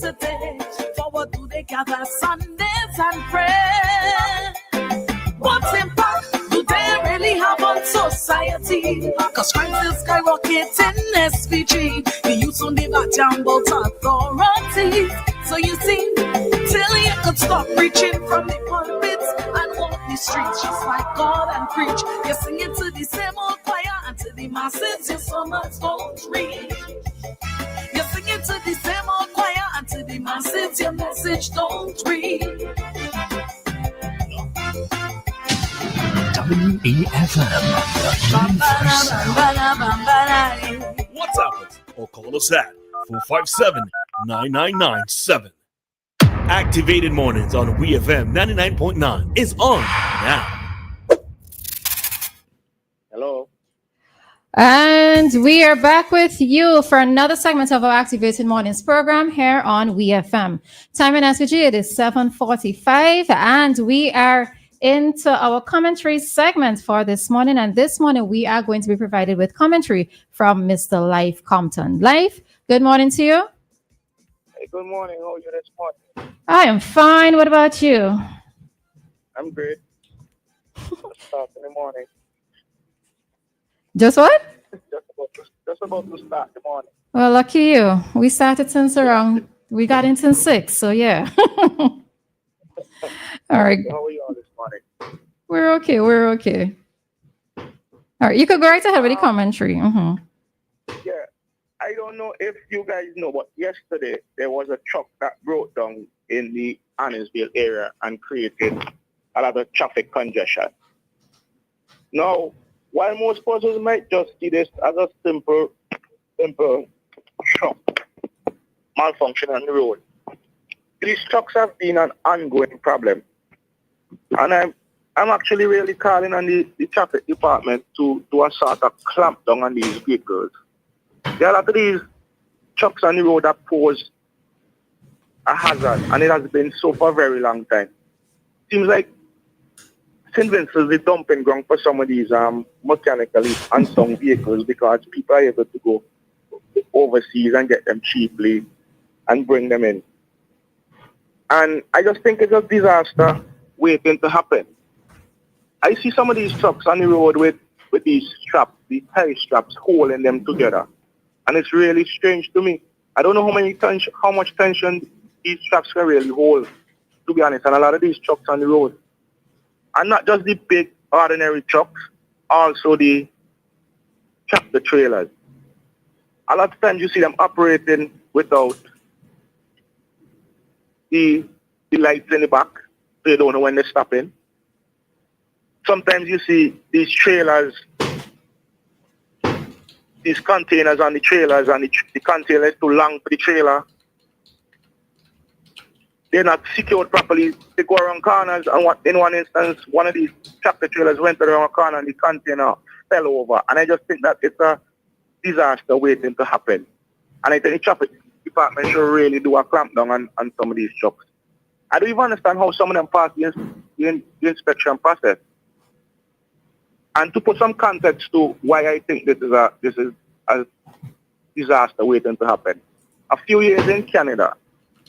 today. Forward do they gather Sundays and pray. What impact do they really have on society? Cause crimes is skyrocketing SVG. The youth on the back jumble authorities. So you see, till you could stop preaching from the pulpits and walk the streets just like God and preach. You're singing to the same old choir and to the masses your summers don't reach. You're singing to the same old choir and to the masses your message don't reach. WEFM. WhatsApp us or call us at 457-9997. Activated Mornings on WEFM 99.9 is on now. Hello. And we are back with you for another segment of our Activated Mornings program here on WEFM. Time in SVG, it is 7:45, and we are into our commentary segment for this morning. And this morning, we are going to be provided with commentary from Mr. Lyf Compton. Lyf, good morning to you. Hey, good morning. How are you this morning? I am fine. What about you? I'm great. Start in the morning. Just what? Just about to start the morning. Well, lucky you. We started since around, we got in since 6, so yeah. All right. How are you all this morning? We're okay. All right, you could go right ahead with the commentary. Yeah, I don't know if you guys know, but yesterday there was a truck that broke down in the Annisville area and created a lot of traffic congestion. Now, while most persons might just see this as a simple truck malfunction on the road, these trucks have been an ongoing problem. And I'm actually really calling on the traffic department to do a sort of clamp down on these vehicles. There are a lot of these trucks on the road that pose a hazard, and it has been so for a very long time. Seems like St. Vincent is the dumping ground for some of these mechanically unsound vehicles because people are able to go overseas and get them cheaply and bring them in. And I just think it's a disaster waiting to happen. I see some of these trucks on the road with these straps, these tie straps holding them together. And it's really strange to me. I don't know how much tension these trucks can really hold, to be honest. And a lot of these trucks on the road, and not just the big ordinary trucks, also the tractor trailers. A lot of times you see them operating without the lights in the back, so you don't know when they're stopping. Sometimes you see these trailers, these containers on the trailers, and the container is too long for the trailer. They're not secured properly. They go around corners, and in one instance, one of these tractor trailers went around a corner and the container fell over. And I just think that it's a disaster waiting to happen. And I think the traffic department should really do a clampdown on some of these trucks. I don't even understand how some of them pass the inspection process. And to put some context to why I think this is a disaster waiting to happen. A few years in Canada,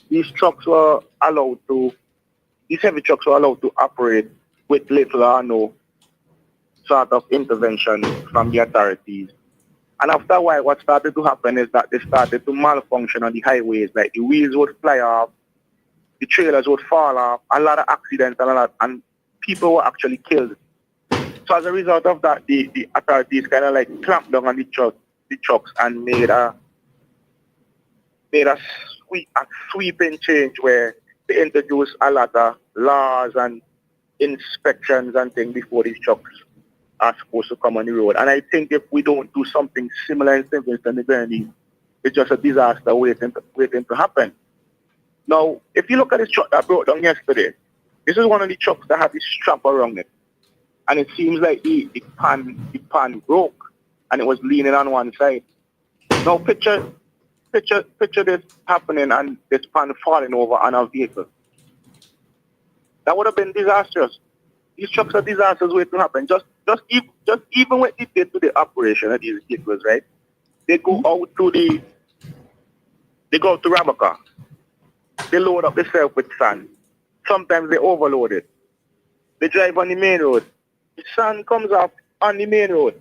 these heavy trucks were allowed to operate with little or no sort of intervention from the authorities. And after a while, what started to happen is that they started to malfunction on the highways. Like the wheels would fly off, the trailers would fall off, a lot of accidents and people were actually killed. So as a result of that, the authorities kind of like clamped down on the trucks and made a sweeping change where they introduced a lot of laws and inspections and things before these trucks are supposed to come on the road. And I think if we don't do something similar in St. Vincent and Grenadines, it's just a disaster waiting to happen. Now, if you look at this truck that broke down yesterday, this is one of the trucks that had this strap around it. And it seems like the pan broke and it was leaning on one side. Now picture this happening and this pan falling over on our vehicle. That would have been disastrous. These trucks are disasters waiting to happen. Just even with the day-to-day operation of these vehicles, right? They go out to Rabaka. they load up themselves with sand. Sometimes they overload it. They drive on the main road. The sand comes off on the main road.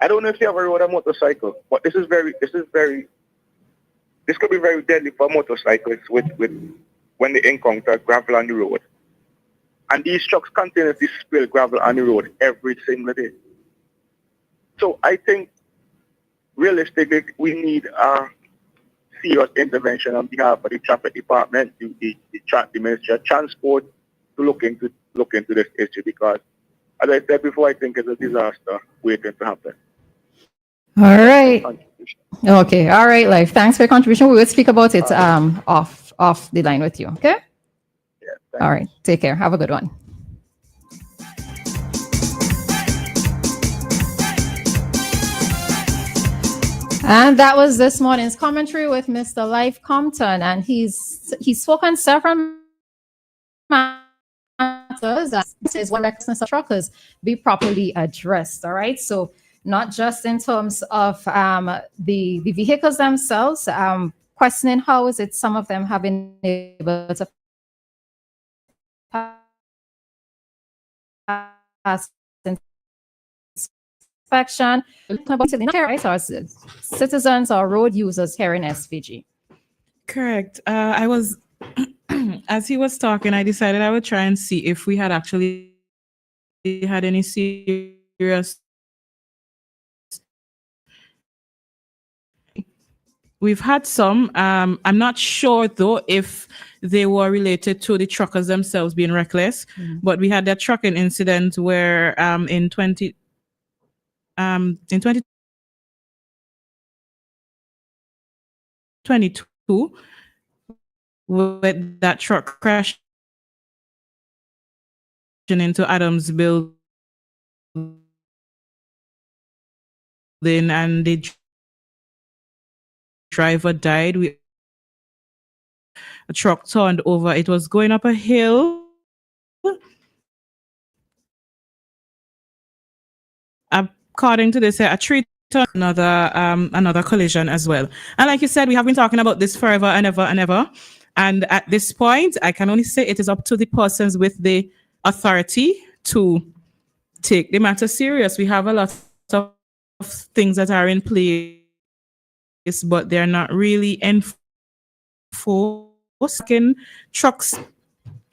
I don't know if you ever rode a motorcycle, but this could be very deadly for motorcyclists with when they encounter gravel on the road. And these trucks continuously spill gravel on the road every single day. So I think realistically we need a serious intervention on behalf of the traffic department, the Ministry of Transport to look into this issue, because as I said before, I think it's a disaster waiting to happen. All right. Okay. All right, Lyf. Thanks for your contribution. We will speak about it off the line with you. Okay. Yeah. All right. Take care. Have a good one. And that was this morning's commentary with Mr. Lyf Compton, and he's spoken several matters that says when recklessness of truckers be properly addressed. All right. So not just in terms of the vehicles themselves, questioning how is it some of them have been able to pass inspection, or citizens or road users here in SVG. Correct. I was, as he was talking, I decided I would try and see if we had actually had any serious. We've had some. I'm not sure though if they were related to the truckers themselves being reckless, but we had that trucking incident where in 2022 with that truck crashing into Adams building and the driver died. A truck turned over. It was going up a hill. According to this, a tree turned another collision as well. And like you said, we have been talking about this forever and ever and ever. And at this point, I can only say it is up to the persons with the authority to take the matter serious. We have a lot of things that are in place, but they're not really enforced. Trucks,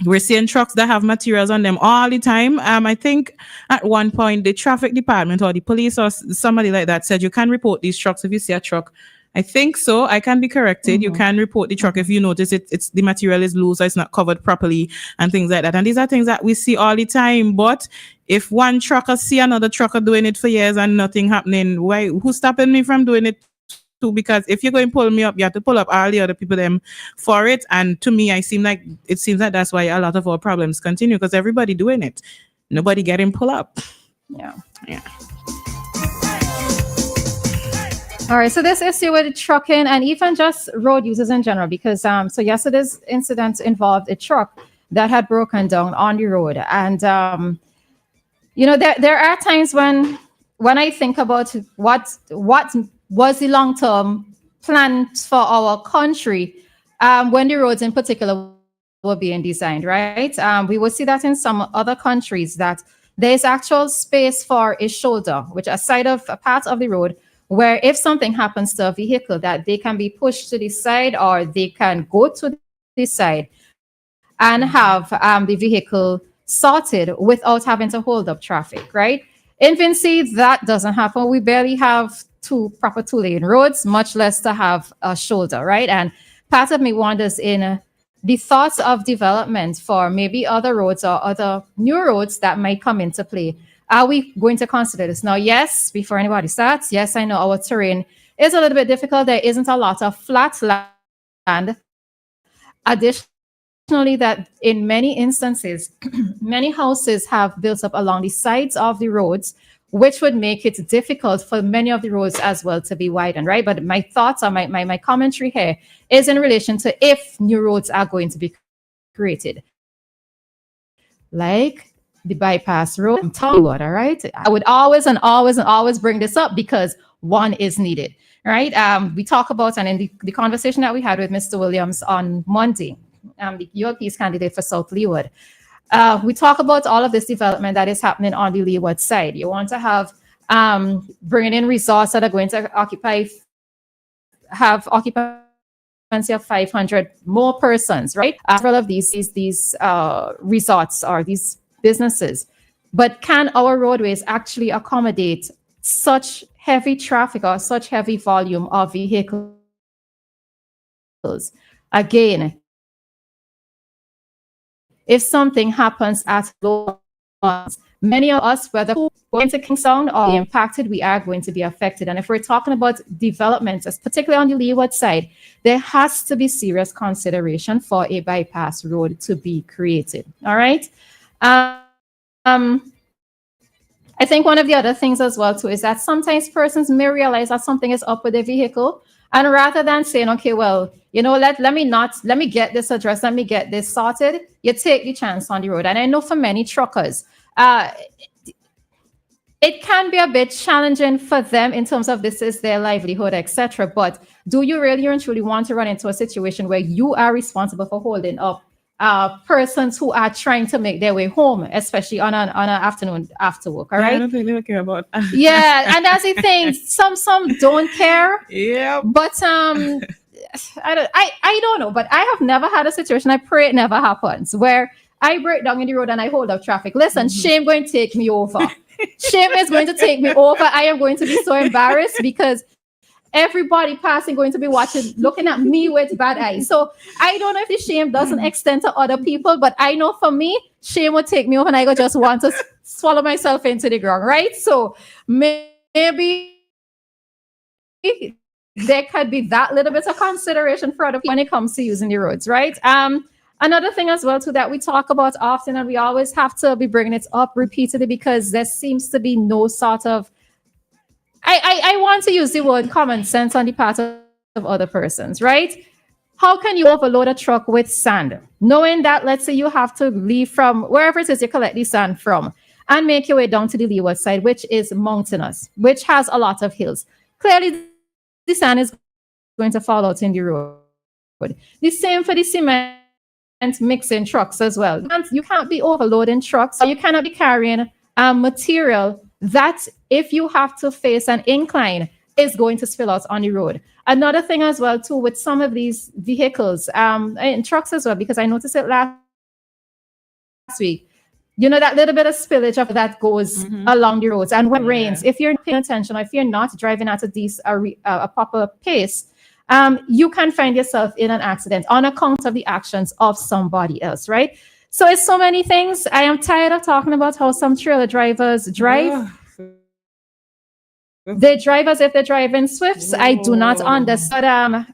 we're seeing trucks that have materials on them all the time. I think at one point the traffic department or the police or somebody like that said you can report these trucks if you see a truck. I think so. I can be corrected. You can report the truck if you notice it's the material is loose or it's not covered properly and things like that. And these are things that we see all the time. But if one trucker see another trucker doing it for years and nothing happening, who's stopping me from doing it too? Because if you're going to pull me up, you have to pull up all the other people them for it. And to me, it seems like that's why a lot of our problems continue, because everybody doing it. Nobody getting pull up. Yeah. All right, so this issue with trucking and even just road users in general, because so yesterday's incident involved a truck that had broken down on the road, and there are times when I think about what was the long-term plan for our country when the roads in particular were being designed, right? We will see that in some other countries that there's actual space for a shoulder, which is a part of the road where if something happens to a vehicle that they can be pushed to the side or they can go to the side and have the vehicle sorted without having to hold up traffic, right? In Vinci, that doesn't happen. We barely have proper two-lane roads, much less to have a shoulder, right? And part of me wonders in the thoughts of development for maybe other roads or other new roads that might come into play. Are we going to consider this? Now, yes, before anybody starts, yes, I know our terrain is a little bit difficult. There isn't a lot of flat land. Additionally, that in many instances, many houses have built up along the sides of the roads, which would make it difficult for many of the roads as well to be widened, right? But my thoughts or my commentary here is in relation to if new roads are going to be created. Like the bypass road, all right? I would always bring this up because one is needed, right? We talk about, and in the conversation that we had with Mr. Williams on Monday, the ULP's candidate for South Leeward, we talk about all of this development that is happening on the Leeward side. You want to have bringing in resources that are going to have occupancy of 500 more persons, right? All of these resorts or these businesses. But can our roadways actually accommodate such heavy traffic or such heavy volume of vehicles? Again, if something happens at low ones, many of us, whether going to Kingston or impacted, we are going to be affected. And if we're talking about developments, particularly on the Leeward side, there has to be serious consideration for a bypass road to be created. All right. I think one of the other things as well too is that sometimes persons may realize that something is up with their vehicle, and rather than saying, okay, well, you know, let me get this addressed, let me get this sorted, you take the chance on the road. And I know for many truckers, it can be a bit challenging for them in terms of this is their livelihood, etc. But do you really and truly want to run into a situation where you are responsible for holding up persons who are trying to make their way home, especially on an afternoon after work? All right. I don't think they care about. Yeah, and that's the thing. Some don't care. Yeah. But I don't know. But I have never had a situation. I pray it never happens where I break down in the road and I hold up traffic. Listen, shame going to take me over. Shame is going to take me over. I am going to be so embarrassed because everybody passing going to be watching, looking at me with bad eyes. So I don't know if the shame doesn't extend to other people, but I know for me, shame would take me over and I just want to swallow myself into the ground, right? So maybe there could be that little bit of consideration for other people when it comes to using the roads, right? Another thing as well too that we talk about often, and we always have to be bringing it up repeatedly because there seems to be no sort of, I want to use the word common sense on the part of other persons, right? How can you overload a truck with sand, knowing that, let's say you have to leave from wherever it is you collect the sand from and make your way down to the leeward side, which is mountainous, which has a lot of hills. Clearly, the sand is going to fall out in the road. The same for the cement mixing trucks as well. You can't be overloading trucks. You cannot be carrying material that, if you have to face an incline, is going to spill out on the road. Another thing as well too with some of these vehicles and trucks as well, because I noticed it last week, you know, that little bit of spillage of that goes along the roads. And when it rains, if you're not paying attention, or if you're not driving at a proper pace, you can find yourself in an accident on account of the actions of somebody else, right? So it's so many things. I am tired of talking about how some trailer drivers drive. They drive as if they're driving Swifts. I do not understand.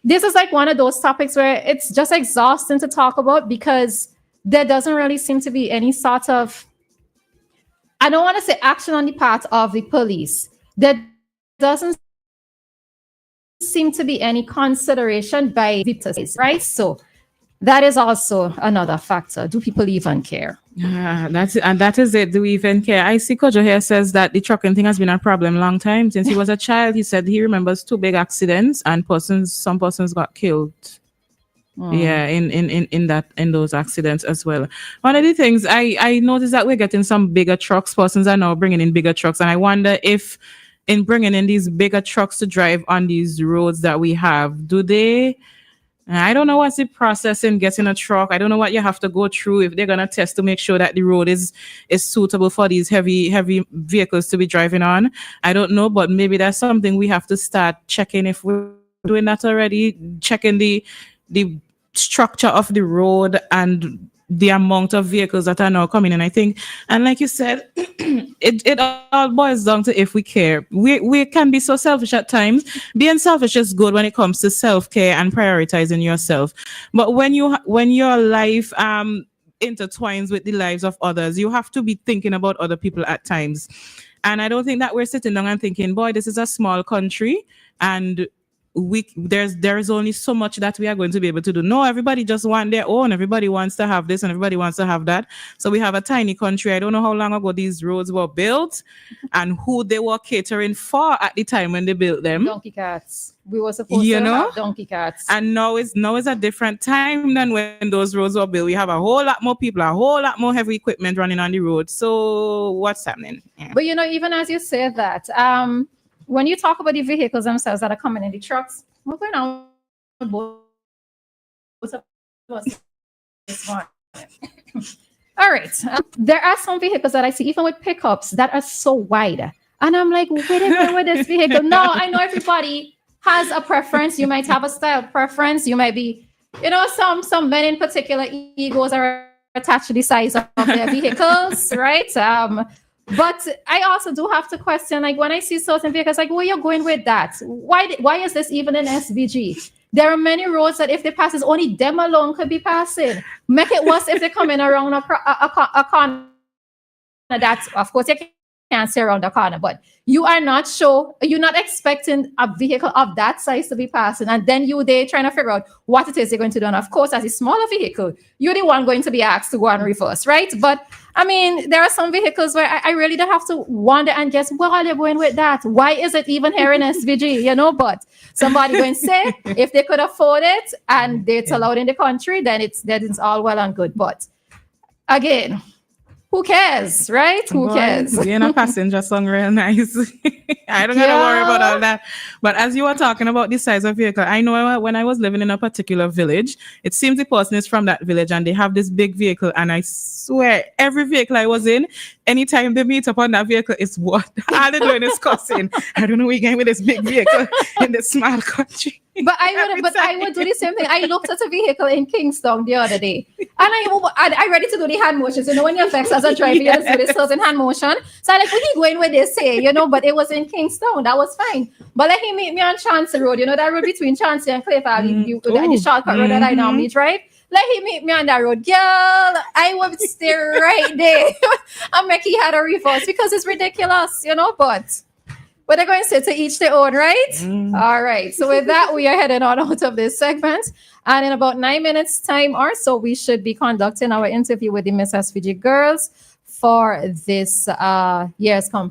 This is like one of those topics where it's just exhausting to talk about because there doesn't really seem to be any sort of, I don't want to say action on the part of the police. There doesn't seem to be any consideration by the police, right? So that is also another factor. Do people even care? That is it. Do we even care? I see Kojo here says that the trucking thing has been a problem long time. Since he was a child, he said he remembers 2 big accidents and some persons got killed. Yeah, in those accidents as well. One of the things I noticed that we're getting some bigger trucks. Persons are now bringing in bigger trucks, and I wonder if in bringing in these bigger trucks to drive on these roads that we have, do they? I don't know what's the process in getting a truck. I don't know what you have to go through if they're gonna test to make sure that the road is suitable for these heavy vehicles to be driving on. I don't know, but maybe that's something we have to start checking if we're doing that already. Checking the structure of the road and the amount of vehicles that are now coming in, I think. And like you said, it all boils down to if we care. We can be so selfish at times. Being selfish is good when it comes to self-care and prioritizing yourself. But when your life intertwines with the lives of others, you have to be thinking about other people at times. And I don't think that we're sitting down and thinking, boy, this is a small country and there's only so much that we are going to be able to do. No, everybody just want their own. Everybody wants to have this and everybody wants to have that. So we have a tiny country. I don't know how long ago these roads were built and who they were catering for at the time when they built them. Donkey cats. We were supposed to have donkey cats. And now it's a different time than when those roads were built. We have a whole lot more people, a whole lot more heavy equipment running on the road. So what's happening? Yeah. But even as you say that, when you talk about the vehicles themselves that are coming in the trucks, what's going on with both of us this morning? All right. There are some vehicles that I see, even with pickups, that are so wide. And I'm like, where are they going with this vehicle? No, I know everybody has a preference. You might have a style preference. You might be, some men in particular, egos are attached to the size of their vehicles, right? But I also do have to question, like, when I see certain vehicles, like, where you're going with that? Why is this even an SVG? There are many roads that if they pass, only them alone could be passing. Make it worse if they're coming around a corner. That's, of course, you can't see around the corner, but you're not expecting a vehicle of that size to be passing. And then they're trying to figure out what it is they're going to do. And of course, as a smaller vehicle, you're the one going to be asked to go and reverse, right? But I mean, there are some vehicles where I really don't have to wonder and guess, where are they going with that? Why is it even here in SVG? But somebody going to say, if they could afford it and it's allowed in the country, then it's all well and good. But again, who cares, right? Who cares? Being a passenger song real nice. I don't gotta worry about all that. But as you were talking about the size of vehicle, I know when I was living in a particular village, it seems the person is from that village and they have this big vehicle. And I swear, every vehicle I was in, anytime they meet up on that vehicle, it's what? All they're doing is cussing. I don't know where you're going with this big vehicle in this small country. But I would do the same thing. I looked at a vehicle in Kingston the other day, and I ready to do the hand motions. When you're vexed as a driver, you do this certain hand motion. So I like, where he going with this here, But it was in Kingston. That was fine. But let him meet me on Chauncey Road. That road between Chauncey and Cliff Valley, the shortcut road that I normally drive. Let him meet me on that road, girl. I would stay right there and make he had a reverse because it's ridiculous, But they're going to say to each their own, right? All right. So with that, we are heading on out of this segment. And in about 9 minutes time or so, we should be conducting our interview with the Miss SVG girls for this year's competition.